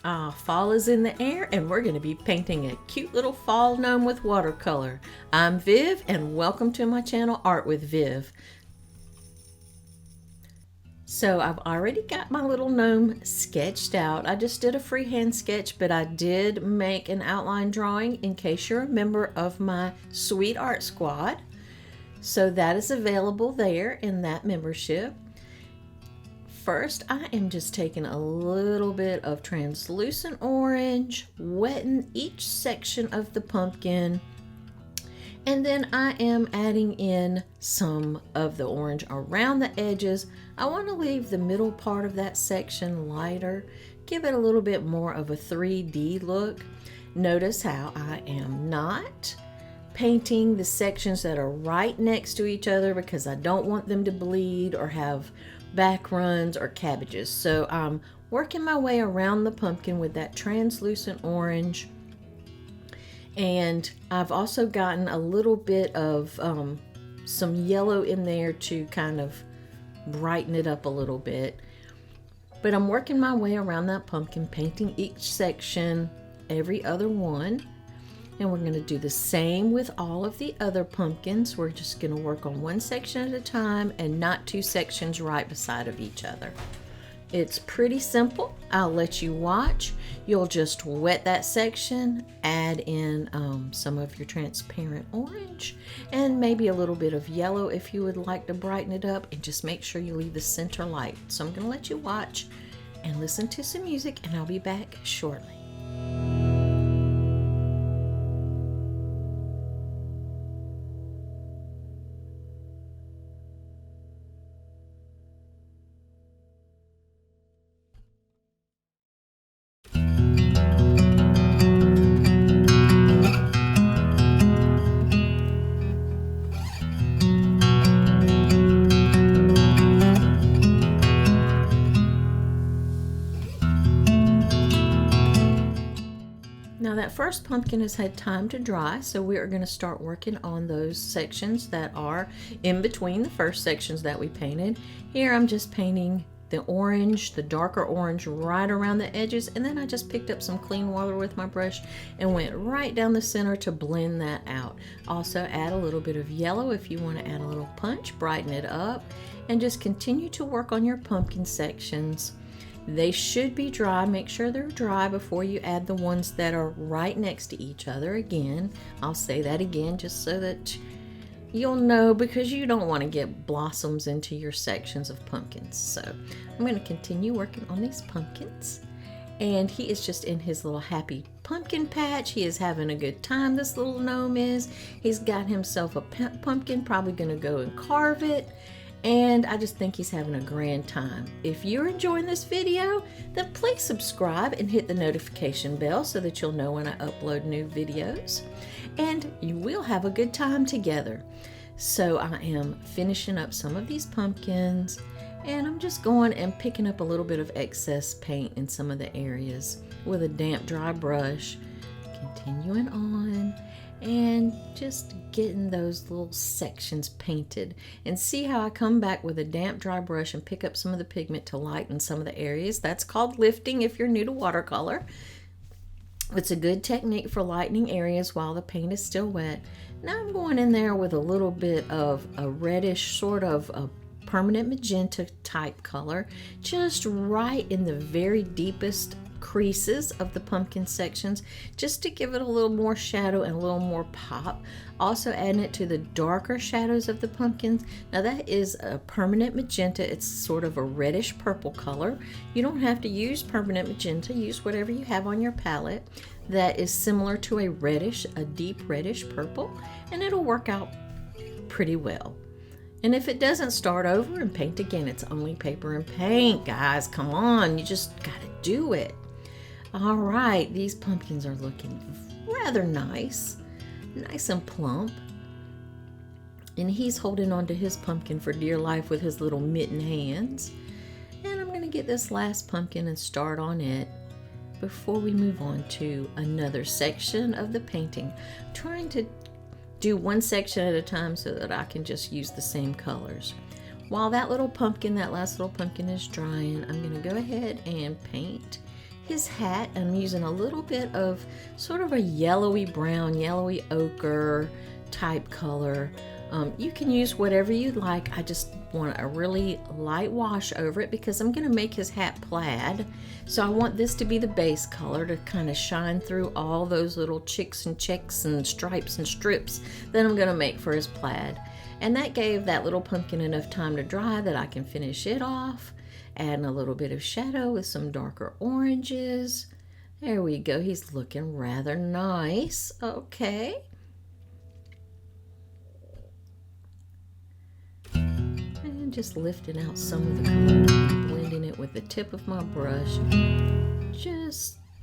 Fall is in the air and we're going to be painting a cute little fall gnome with watercolor. I'm Viv and welcome to my channel Art with Viv. So I've already got my little gnome sketched out. I just did a freehand sketch, but I did make an outline drawing in case you're a member of my Sweet Art Squad. So that is available there in that membership. First, I am just taking a little bit of translucent orange, wetting each section of the pumpkin, and then I am adding in some of the orange around the edges. I want to leave the middle part of that section lighter, give it a little bit more of a 3D look. Notice how I am not painting the sections that are right next to each other because I don't want them to bleed or have back runs or cabbages. So I'm working my way around the pumpkin with that translucent orange, and I've also gotten a little bit of some yellow in there to kind of brighten it up a little bit. But I'm working my way around that pumpkin, painting each section, every other one. And we're going to do the same with all of the other pumpkins. We're just going to work on one section at a time and not two sections right beside of each other. It's pretty simple. I'll let you watch. You'll just wet that section, add in some of your transparent orange and maybe a little bit of yellow if you would like to brighten it up, and just make sure you leave the center light. So I'm going to let you watch and listen to some music, and I'll be back shortly. Now that first pumpkin has had time to dry, so we are going to start working on those sections that are in between the first sections that we painted. Here I'm just painting the orange, the darker orange right around the edges, and then I just picked up some clean water with my brush and went right down the center to blend that out. Also add a little bit of yellow if you want to add a little punch, brighten it up, and just continue to work on your pumpkin sections. They should be dry. Make sure they're dry before you add the ones that are right next to each other. Again, I'll say that again just so that you'll know, because you don't want to get blossoms into your sections of pumpkins. So I'm going to continue working on these pumpkins. And he is just in his little happy pumpkin patch. He is having a good time, this little gnome is. He's got himself a pumpkin, probably going to go and carve it. And I just think he's having a grand time. If you're enjoying this video, then please subscribe and hit the notification bell so that you'll know when I upload new videos. And you will have a good time together. So I am finishing up some of these pumpkins, and I'm just going and picking up a little bit of excess paint in some of the areas with a damp, dry brush. Continuing on and just getting those little sections painted, and see how I come back with a damp dry brush and pick up some of the pigment to lighten some of the areas. That's called lifting if you're new to watercolor. It's a good technique for lightening areas while the paint is still wet. Now I'm going in there with a little bit of a reddish, sort of a permanent magenta type color, just right in the very deepest creases of the pumpkin sections, just to give it a little more shadow and a little more pop. Also adding it to the darker shadows of the pumpkins. Now that is a permanent magenta. It's sort of a reddish purple color. You don't have to use permanent magenta. Use whatever you have on your palette that is similar to a reddish, a deep reddish purple, and it'll work out pretty well. And if it doesn't, start over and paint again. It's only paper and paint, guys. Come on, you just gotta do it. All right, these pumpkins are looking rather nice and plump. And he's holding on to his pumpkin for dear life with his little mitten hands. And I'm gonna get this last pumpkin and start on it before we move on to another section of the painting. I'm trying to do one section at a time so that I can just use the same colors. While that last little pumpkin is drying, I'm gonna go ahead and paint his hat, I'm using a little bit of sort of a yellowy brown, yellowy ochre type color. You can use whatever you'd like. I just want a really light wash over it because I'm going to make his hat plaid. So I want this to be the base color to kind of shine through all those little chicks and checks and stripes and strips that I'm going to make for his plaid. And that gave that little pumpkin enough time to dry that I can finish it off. Adding a little bit of shadow with some darker oranges. There we go. He's looking rather nice. Okay. And just lifting out some of the color, blending it with the tip of my brush.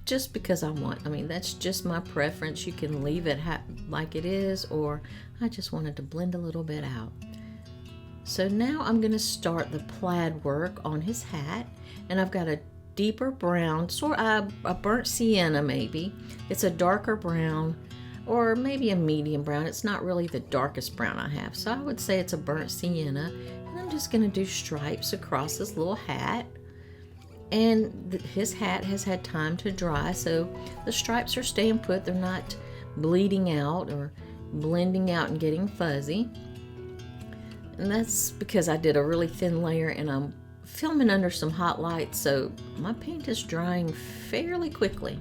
Just because I want. I mean, that's just my preference. You can leave it like it is, or I just wanted to blend a little bit out. So now I'm going to start the plaid work on his hat, and I've got a deeper brown, sort of a burnt sienna maybe. It's a darker brown, or maybe a medium brown. It's not really the darkest brown I have, so I would say it's a burnt sienna. And I'm just going to do stripes across this little hat. And his hat has had time to dry, so the stripes are staying put. They're not bleeding out or blending out and getting fuzzy. And that's because I did a really thin layer and I'm filming under some hot lights, so my paint is drying fairly quickly.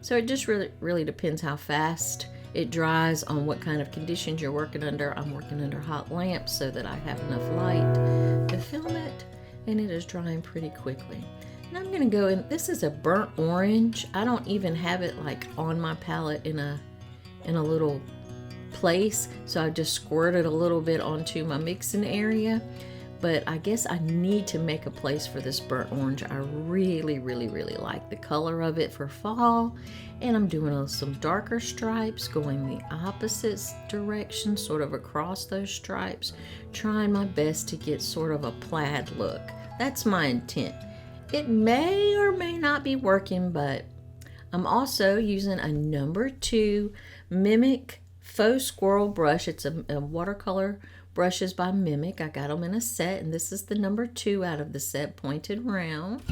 So it just really depends how fast it dries on what kind of conditions you're working under. I'm working under hot lamps so that I have enough light to film it, and it is drying pretty quickly. And I'm going to go in, this is a burnt orange. I don't even have it like on my palette in a little place, so I just squirted a little bit onto my mixing area. But I guess I need to make a place for this burnt orange. I really like the color of it for fall, and I'm doing some darker stripes going the opposite direction, sort of across those stripes, trying my best to get sort of a plaid look. That's my intent. It may or may not be working, but I'm also using a number 2 Mimic Faux Squirrel brush. It's a watercolor brushes by Mimic. I got them in a set, and this is the number 2 out of the set, pointed round.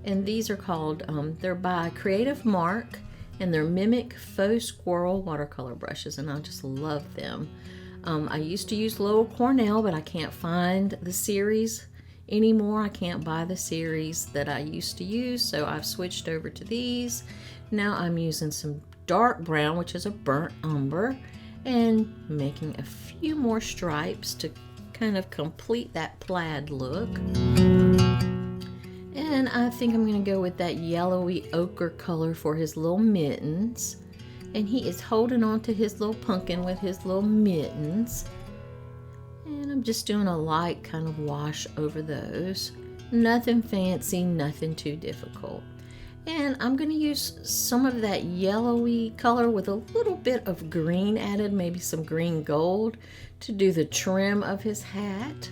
And these are called, they're by Creative Mark, and they're Mimic Faux Squirrel watercolor brushes, and I just love them. I used to use Lowell Cornell, but I can't find the series anymore. I can't buy the series that I used to use, so I've switched over to these. Now I'm using some dark brown, which is a burnt umber, and making a few more stripes to kind of complete that plaid look. And I think I'm going to go with that yellowy ochre color for his little mittens. And he is holding on to his little pumpkin with his little mittens. And I'm just doing a light kind of wash over those. Nothing fancy, nothing too difficult. And I'm going to use some of that yellowy color with a little bit of green added, maybe some green gold, to do the trim of his hat.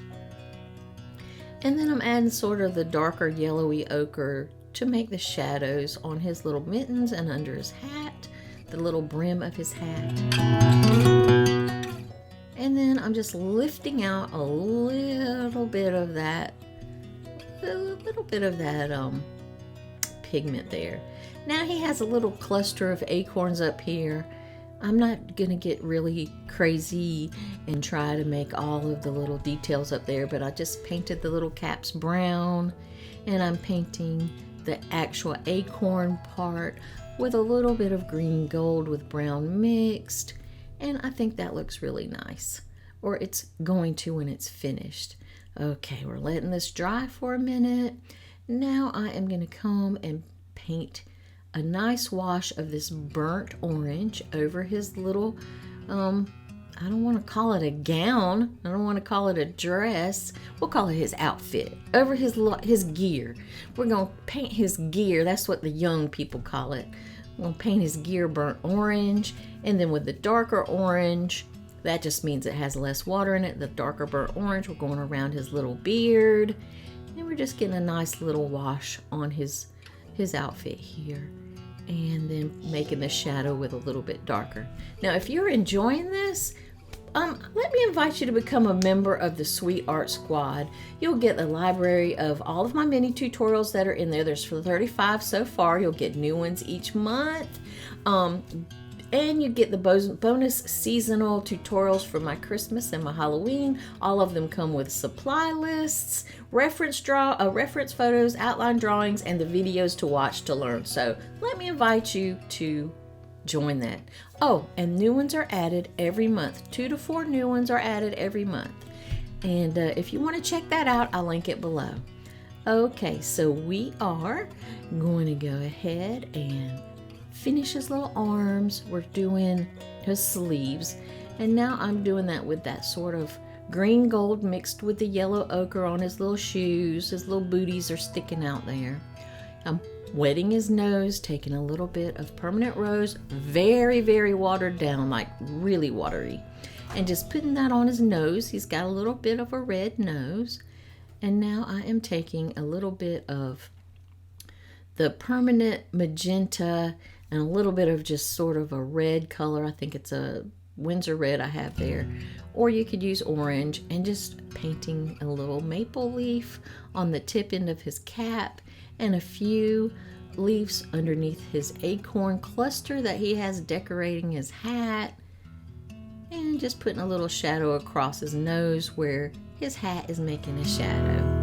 And then I'm adding sort of the darker yellowy ochre to make the shadows on his little mittens and under his hat, the little brim of his hat. And then I'm just lifting out a little bit of that, pigment there. Now he has a little cluster of acorns up here. I'm not gonna get really crazy and try to make all of the little details up there, but I just painted the little caps brown, and I'm painting the actual acorn part with a little bit of green gold with brown mixed, and I think that looks really nice, or it's going to when it's finished. Okay, we're letting this dry for a minute. Now I am going to come and paint a nice wash of this burnt orange over his little, I don't want to call it a gown. I don't want to call it a dress. We'll call it his outfit. Over his gear. We're going to paint his gear. That's what the young people call it. We're going to paint his gear burnt orange. And then with the darker orange, that just means it has less water in it. The darker burnt orange, we're going around his little beard. And we're just getting a nice little wash on his outfit here. And then making the shadow with a little bit darker. Now, if you're enjoying this, let me invite you to become a member of the Sweet Art Squad. You'll get a library of all of my mini tutorials that are in there. There's 35 so far. You'll get new ones each month. And you get the bonus seasonal tutorials for my Christmas and my Halloween. All of them come with supply lists, reference photos, outline drawings, and the videos to watch to learn. So let me invite you to join that. Oh, and new ones are added every month. 2 to 4 new ones are added every month. And if you want to check that out, I'll link it below. Okay, so we are going to go ahead and finish his little arms. We're doing his sleeves, and now I'm doing that with that sort of green gold mixed with the yellow ochre on his little shoes. His little booties are sticking out there. I'm wetting his nose, taking a little bit of permanent rose, very, very watered down, like really watery, and just putting that on his nose. He's got a little bit of a red nose. And now I am taking a little bit of the permanent magenta and a little bit of just sort of a red color. I think it's a Windsor red I have there. Or you could use orange, and just painting a little maple leaf on the tip end of his cap and a few leaves underneath his acorn cluster that he has decorating his hat. And just putting a little shadow across his nose where his hat is making a shadow.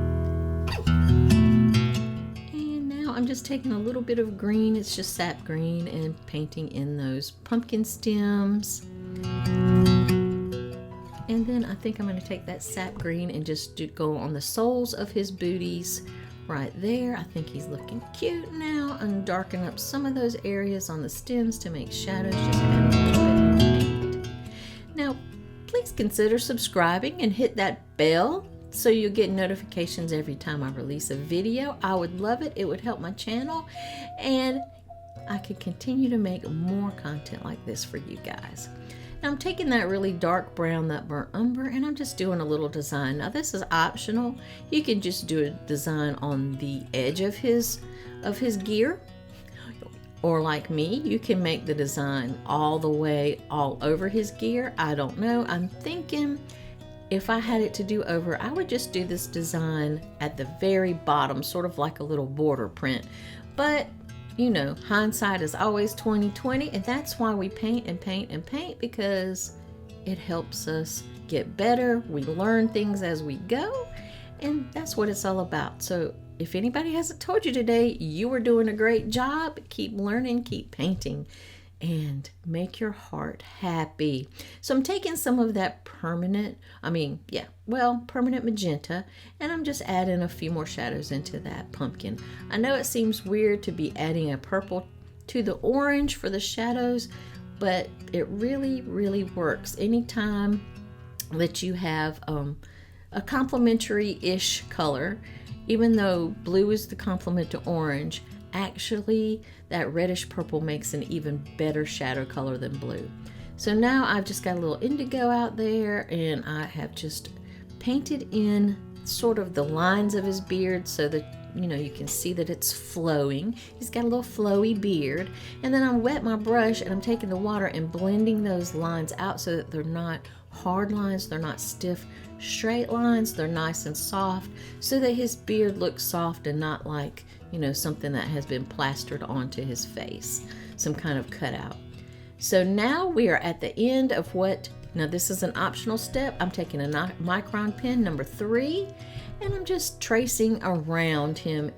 I'm just taking a little bit of green, it's just sap green, and painting in those pumpkin stems. And then I think I'm going to take that sap green and just go on the soles of his booties right there. I think he's looking cute now, and darken up some of those areas on the stems to make shadows. Just add a little bit of paint. Now, please consider subscribing and hit that bell so you'll get notifications every time I release a video. I would love it. It would help my channel, and I could continue to make more content like this for you guys. Now I'm taking that really dark brown, that burnt umber, and I'm just doing a little design. Now this is optional. You can just do a design on the edge of his gear, or like me, you can make the design all the way all over his gear. I don't know. I'm thinking if I had it to do over, I would just do this design at the very bottom, sort of like a little border print. But, you know, hindsight is always 20/20, and that's why we paint and paint and paint, because it helps us get better. We learn things as we go, and that's what it's all about. So if anybody hasn't told you today, you are doing a great job. Keep learning, keep painting, and make your heart happy. So I'm taking some of that permanent magenta, and I'm just adding a few more shadows into that pumpkin. I know it seems weird to be adding a purple to the orange for the shadows, but it really, really works. Anytime that you have a complementary-ish color, even though blue is the complement to orange, actually that reddish purple makes an even better shadow color than blue. So now I've just got a little indigo out there, and I have just painted in sort of the lines of his beard so that, you know, you can see that it's flowing. He's got a little flowy beard. And then I wet my brush, and I'm taking the water and blending those lines out so that they're not hard lines, they're not stiff straight lines, they're nice and soft, so that his beard looks soft and not like, you know, something that has been plastered onto his face, some kind of cutout. So now we are at the end of now this is an optional step. I'm taking a micron pen number 3, and I'm just tracing around him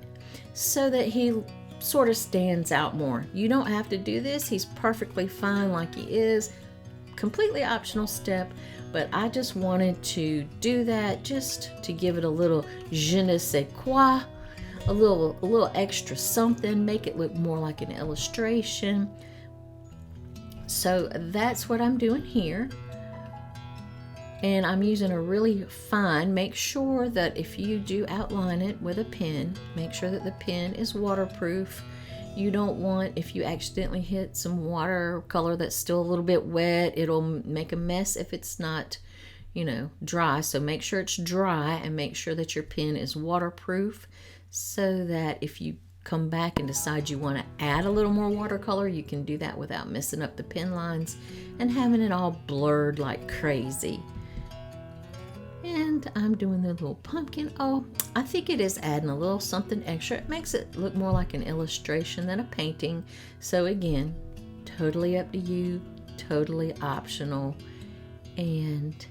so that he sort of stands out more. You don't have to do this. He's perfectly fine like he is. Completely optional step, but I just wanted to do that just to give it a little je ne sais quoi, a little extra something, make it look more like an illustration. So that's what I'm doing here. And I'm using a really fine, make sure that if you do outline it with a pen, make sure that the pen is waterproof. You don't want, if you accidentally hit some watercolor that's still a little bit wet, it'll make a mess if it's not, you know, dry. So make sure it's dry, and make sure that your pen is waterproof, so that if you come back and decide you want to add a little more watercolor, you can do that without messing up the pen lines and having it all blurred like crazy. And I'm doing the little pumpkin. Oh, I think it is adding a little something extra. It makes it look more like an illustration than a painting. So again, totally up to you, totally optional. And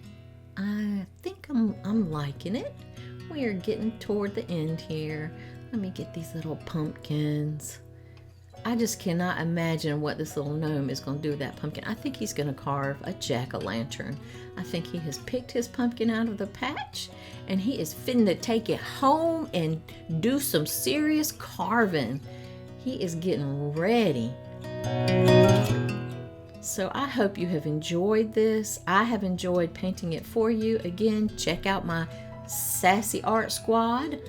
I think I'm liking it. We are getting toward the end here. Let me get these little pumpkins. I just cannot imagine what this little gnome is going to do with that pumpkin. I think he's going to carve a jack-o'-lantern. I think he has picked his pumpkin out of the patch and he is fitting to take it home and do some serious carving. He is getting ready. So I hope you have enjoyed this. I have enjoyed painting it for you. Again, check out my Sassy Art Squad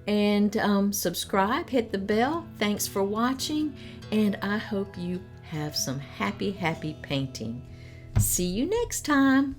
and subscribe, hit the bell. Thanks for watching, and I hope you have some happy painting. See you next time.